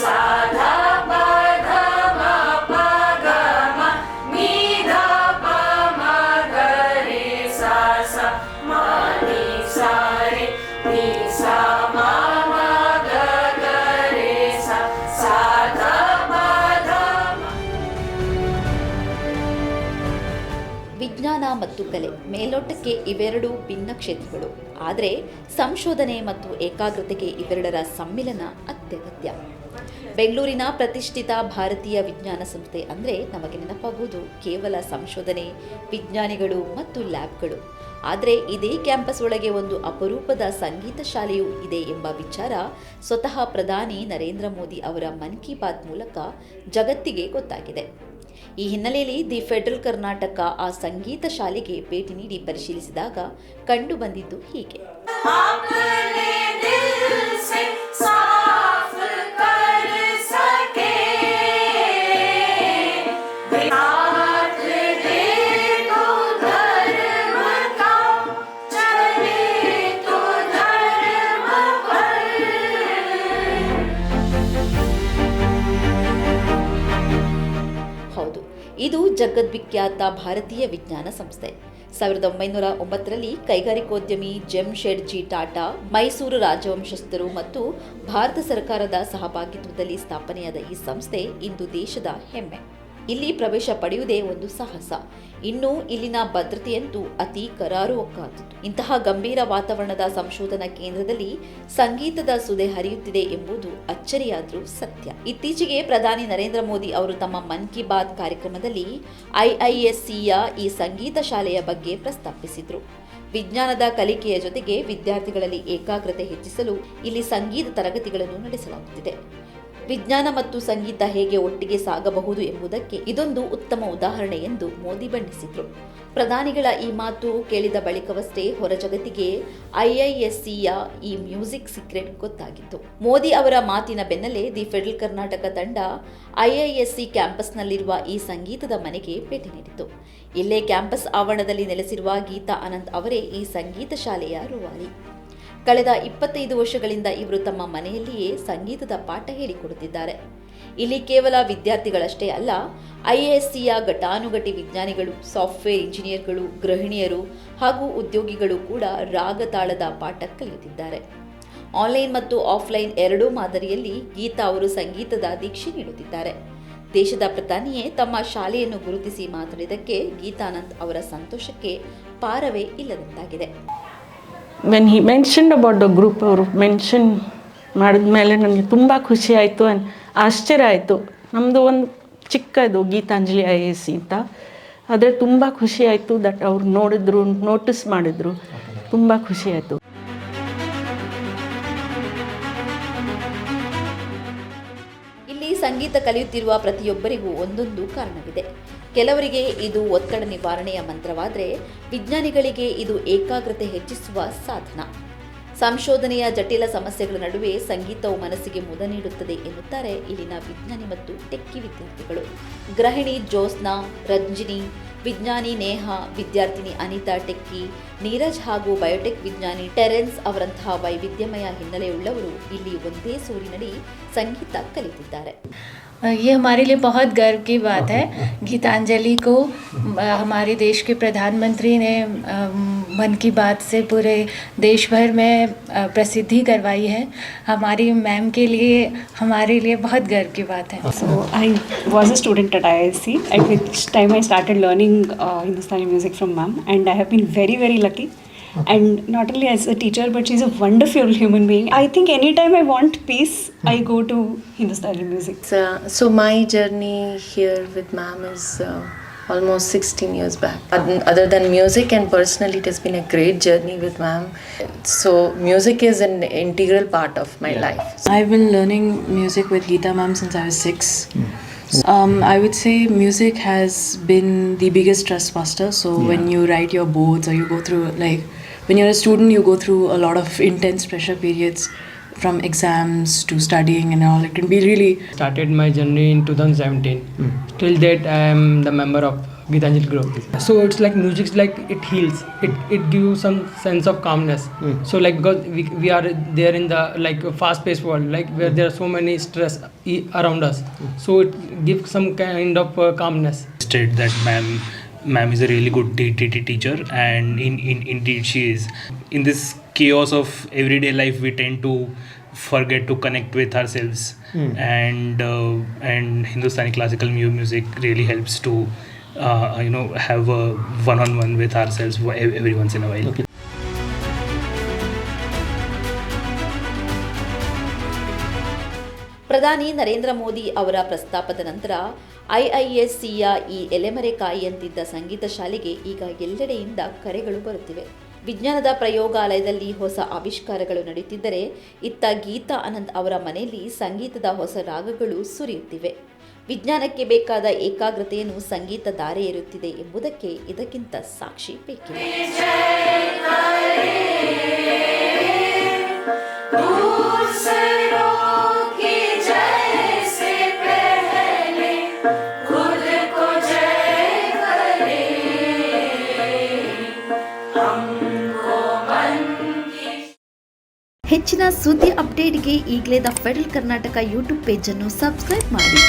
साधा बाधा मा पा गा मा नी धा पा मा गा रे सा सा मा नी सा रे नी सा मा मा गा गा रे सा साधा बाधा मा. ವಿಜ್ಞಾನ ಮತ್ತು ಕಲೆ ಮೇಲೋಟಕ್ಕೆ ಇವೆರಡೂ ಭಿನ್ನ ಕ್ಷೇತ್ರಗಳು. ಆದರೆ ಸಂಶೋಧನೆ ಮತ್ತು ಏಕಾಗ್ರತೆಗೆ ಇವೆರಡರ ಸಮ್ಮಿಲನ ಅತ್ಯಗತ್ಯ. ಬೆಂಗಳೂರಿನ ಪ್ರತಿಷ್ಠಿತ ಭಾರತೀಯ ವಿಜ್ಞಾನ ಸಂಸ್ಥೆ ಅಂದರೆ ನಮಗೆ ನೆನಪಾಗುವುದು ಕೇವಲ ಸಂಶೋಧನೆ, ವಿಜ್ಞಾನಿಗಳು ಮತ್ತು ಲ್ಯಾಬ್ಗಳು. ಆದರೆ ಇದೇ ಕ್ಯಾಂಪಸ್ ಒಳಗೆ ಒಂದು ಅಪರೂಪದ ಸಂಗೀತ ಶಾಲೆಯೂ ಇದೆ ಎಂಬ ವಿಚಾರ ಸ್ವತಃ ಪ್ರಧಾನಿ ನರೇಂದ್ರ ಮೋದಿ ಅವರ ಮನ್ ಕಿ ಬಾತ್ ಮೂಲಕ ಜಗತ್ತಿಗೆ ಗೊತ್ತಾಗಿದೆ. ಈ ಹಿನ್ನೆಲೆಯಲ್ಲಿ ದಿ ಫೆಡರಲ್ ಕರ್ನಾಟಕ ಆ ಸಂಗೀತ ಶಾಲೆಗೆ ಭೇಟಿ ನೀಡಿ ಪರಿಶೀಲಿಸಿದಾಗ ಕಂಡು ಬಂದಿದ್ದು ಹೀಗೆ. ಹೌದು, ಇದು ಜಗದ್ವಿಖ್ಯಾತ ಭಾರತೀಯ ವಿಜ್ಞಾನ ಸಂಸ್ಥೆ. 1909ರಲ್ಲಿ ಕೈಗಾರಿಕೋದ್ಯಮಿ ಜೆಮ್ಶೆಡ್ಜಿ ಟಾಟಾ, ಮೈಸೂರು ರಾಜವಂಶಸ್ಥರು ಮತ್ತು ಭಾರತ ಸರ್ಕಾರದ ಸಹಭಾಗಿತ್ವದಲ್ಲಿ ಸ್ಥಾಪನೆಯಾದ ಈ ಸಂಸ್ಥೆ ಇಂದು ದೇಶದ ಹೆಮ್ಮೆ. ಇಲ್ಲಿ ಪ್ರವೇಶ ಪಡೆಯುವುದೇ ಒಂದು ಸಾಹಸ. ಇನ್ನು ಇಲ್ಲಿನ ಭದ್ರತೆಯಂತೂ ಅತಿ ಕರಾರುವಕ್ಕಾದದ್ದು. ಇಂತಹ ಗಂಭೀರ ವಾತಾವರಣದ ಸಂಶೋಧನಾ ಕೇಂದ್ರದಲ್ಲಿ ಸಂಗೀತದ ಸುದೆ ಹರಿಯುತ್ತಿದೆ ಎಂಬುದು ಅಚ್ಚರಿಯಾದರೂ ಸತ್ಯ. ಇತ್ತೀಚೆಗೆ ಪ್ರಧಾನಿ ನರೇಂದ್ರ ಮೋದಿ ಅವರು ತಮ್ಮ ಮನ್ ಕಿ ಬಾತ್ ಕಾರ್ಯಕ್ರಮದಲ್ಲಿ IIScಯ ಈ ಸಂಗೀತ ಶಾಲೆಯ ಬಗ್ಗೆ ಪ್ರಸ್ತಾಪಿಸಿದರು. ವಿಜ್ಞಾನದ ಕಲಿಕೆಯ ಜೊತೆಗೆ ವಿದ್ಯಾರ್ಥಿಗಳಲ್ಲಿ ಏಕಾಗ್ರತೆ ಹೆಚ್ಚಿಸಲು ಇಲ್ಲಿ ಸಂಗೀತ ತರಗತಿಗಳನ್ನು ನಡೆಸಲಾಗುತ್ತಿದೆ. ವಿಜ್ಞಾನ ಮತ್ತು ಸಂಗೀತ ಹೇಗೆ ಒಟ್ಟಿಗೆ ಸಾಗಬಹುದು ಎಂಬುದಕ್ಕೆ ಇದೊಂದು ಉತ್ತಮ ಉದಾಹರಣೆ ಎಂದು ಮೋದಿ ಬಣ್ಣಿಸಿದರು. ಪ್ರಧಾನಿಗಳ ಈ ಮಾತು ಕೇಳಿದ ಬಳಿಕವಷ್ಟೇ ಹೊರ ಜಗತ್ತಿಗೆ IIScಯ ಈ ಮ್ಯೂಸಿಕ್ ಸೀಕ್ರೆಟ್ ಗೊತ್ತಾಗಿತ್ತು. ಮೋದಿ ಅವರ ಮಾತಿನ ಬೆನ್ನಲ್ಲೇ ದಿ ಫೆಡರಲ್ ಕರ್ನಾಟಕ ತಂಡ IISc ಕ್ಯಾಂಪಸ್ನಲ್ಲಿರುವ ಈ ಸಂಗೀತದ ಮನೆಗೆ ಭೇಟಿ ನೀಡಿತು. ಇಲ್ಲೇ ಕ್ಯಾಂಪಸ್ ಆವರಣದಲ್ಲಿ ನೆಲೆಸಿರುವ ಗೀತಾ ಅನಂತ್ ಅವರೇ ಈ ಸಂಗೀತ ಶಾಲೆಯ ರೂವಾರಿ. ಕಳೆದ 25 ವರ್ಷಗಳಿಂದ ಇವರು ತಮ್ಮ ಮನೆಯಲ್ಲಿಯೇ ಸಂಗೀತದ ಪಾಠ ಹೇಳಿಕೊಡುತ್ತಿದ್ದಾರೆ. ಇಲ್ಲಿ ಕೇವಲ ವಿದ್ಯಾರ್ಥಿಗಳಷ್ಟೇ ಅಲ್ಲ, IIScಯ ಘಟಾನುಘಟಿ ವಿಜ್ಞಾನಿಗಳು, ಸಾಫ್ಟ್ವೇರ್ ಇಂಜಿನಿಯರ್ಗಳು, ಗೃಹಿಣಿಯರು ಹಾಗೂ ಉದ್ಯೋಗಿಗಳು ಕೂಡ ರಾಗ ತಾಳದ ಪಾಠ ಕಲಿಯುತ್ತಿದ್ದಾರೆ. ಆನ್ಲೈನ್ ಮತ್ತು ಆಫ್ಲೈನ್ ಎರಡೂ ಮಾದರಿಯಲ್ಲಿ ಗೀತಾ ಅವರು ಸಂಗೀತದ ದೀಕ್ಷೆ ನೀಡುತ್ತಿದ್ದಾರೆ. ದೇಶದ ಪ್ರಧಾನಿಯೇ ತಮ್ಮ ಶಾಲೆಯನ್ನು ಗುರುತಿಸಿ ಮಾತನಾಡಿದ್ದಕ್ಕೆ ಗೀತಾನಂದ್ ಅವರ ಸಂತೋಷಕ್ಕೆ ಪಾರವೇ ಇಲ್ಲದಂತಾಗಿದೆ. When he mentioned about the group, ಅವರು ಮೆನ್ಷನ್ ಮಾಡಿದ್ಮೇಲೆ ನನಗೆ ತುಂಬ ಖುಷಿ ಆಯಿತು, ಆಶ್ಚರ್ಯ ಆಯಿತು. ನಮ್ಮದು ಒಂದು ಚಿಕ್ಕದು ಗೀತಾಂಜಲಿ IISc ಅಂತ, ಆದರೆ ತುಂಬ ಖುಷಿ ಆಯಿತು ದಟ್ ಅವ್ರು ನೋಡಿದ್ರು, ನೋಟಿಸ್ ಮಾಡಿದ್ರು, ತುಂಬ ಖುಷಿ ಆಯಿತು. ಇಲ್ಲಿ ಸಂಗೀತ ಕಲಿಯುತ್ತಿರುವ ಪ್ರತಿಯೊಬ್ಬರಿಗೂ ಒಂದೊಂದು ಕಾರಣವಿದೆ. ಕೆಲವರಿಗೆ ಇದು ಒತ್ತಡ ನಿವಾರಣೆಯ ಮಂತ್ರವಾದರೆ, ವಿಜ್ಞಾನಿಗಳಿಗೆ ಇದು ಏಕಾಗ್ರತೆ ಹೆಚ್ಚಿಸುವ ಸಾಧನ. ಸಂಶೋಧನೆಯ ಜಟಿಲ ಸಮಸ್ಯೆಗಳ ನಡುವೆ ಸಂಗೀತವು ಮನಸ್ಸಿಗೆ ಮುದ ನೀಡುತ್ತದೆ ಎನ್ನುತ್ತಾರೆ ಇಲ್ಲಿನ ವಿಜ್ಞಾನಿ ಮತ್ತು ಟೆಕ್ಕಿ ವಿದ್ಯಾರ್ಥಿಗಳು. ಗೃಹಿಣಿ ಜ್ಯೋತ್ಸ್ನಾ, ರಂಜಿನಿ, ವಿಜ್ಞಾನಿ ನೇಹಾ, ವಿದ್ಯಾರ್ಥಿನಿ ಅನಿತಾ ಟೆಕ್ಕಿ, ನೀರಜ್ ಹಾಗೂ ಬಯೋಟೆಕ್ ವಿಜ್ಞಾನಿ ಟೆರೆನ್ಸ್ ಅವರಂತಹ ವೈವಿಧ್ಯಮಯ ಹಿನ್ನೆಲೆಯುಳ್ಳವರು ಇಲ್ಲಿ ಒಂದೇ ಸೂರಿನಡಿ ಸಂಗೀತ ಕಲಿತಿದ್ದಾರೆ. ये हमारे लिए बहुत गर्व की बात है. गीतांजलि को हमारे देश के प्रधानमंत्री ने मन की बात से पूरे देश भर में प्रसिद्धि करवाई है. हमारी मैम के लिए, हमारे लिए बहुत गर्व की बात है. So I was a student at IISc, at which time I started learning Hindustani music from ma'am, and I have been very, very lucky. And not only as a teacher, but she's a wonderful human being. I think anytime I want peace, I go to Hindustani music. So my journey here with ma'am is almost 16 years back. Other than music and personally, it has been a great journey with ma'am. So music is an integral part of my life. I've been learning music with Geeta ma'am since I was 6. I would say music has been the biggest stress buster. So when you write your boards or you go through, like when you're a student, you go through a lot of intense pressure periods from exams to studying and all. It can be really... Started my journey in 2017. Till date I am the member of Gitanjali group. So it's like music's like it heals. It gives some sense of calmness. So like because we are there in the like fast-paced world, like where there are so many stress around us. So it gives some kind of calmness. State that ma'am is a really good teacher, and indeed she is. In this chaos of everyday life, we tend to forget to connect with ourselves, and Hindustani classical music really helps to have a one-on-one with ourselves every once in a while. Okay. ಪ್ರಧಾನಿ ನರೇಂದ್ರ ಮೋದಿ ಅವರ ಪ್ರಸ್ತಾಪದ ನಂತರ IIScಯ ಈ ಎಲೆಮರೆಕಾಯಿಯಂತಿದ್ದ ಸಂಗೀತ ಶಾಲೆಗೆ ಈಗ ಎಲ್ಲೆಡೆಯಿಂದ ಕರೆಗಳು ಬರುತ್ತಿವೆ. ವಿಜ್ಞಾನದ ಪ್ರಯೋಗಾಲಯದಲ್ಲಿ ಹೊಸ ಆವಿಷ್ಕಾರಗಳು ನಡೆಯುತ್ತಿದ್ದರೆ, ಇತ್ತ ಗೀತಾ ಆನಂದ್ ಅವರ ಮನೆಯಲ್ಲಿ ಸಂಗೀತದ ಹೊಸ ರಾಗಗಳು ಸುರಿಯುತ್ತಿವೆ. ವಿಜ್ಞಾನಕ್ಕೆ ಬೇಕಾದ ಏಕಾಗ್ರತೆಯನ್ನು ಸಂಗೀತ ದಾರೆ ಎರುತ್ತಿದೆ ಎಂಬುದಕ್ಕೆ ಇದಕ್ಕಿಂತ ಸಾಕ್ಷಿ ಬೇಕಿಲ್ಲ. ಹೆಚ್ಚಿನ ಸುದ್ದಿ ಅಪ್ಡೇಟ್ಗೆ ಈಗಲೇ ದ ಫೆಡರಲ್ ಕರ್ನಾಟಕ ಯೂಟ್ಯೂಬ್ ಪೇಜನ್ನು ಸಬ್ಸ್ಕ್ರೈಬ್ ಮಾಡಿ.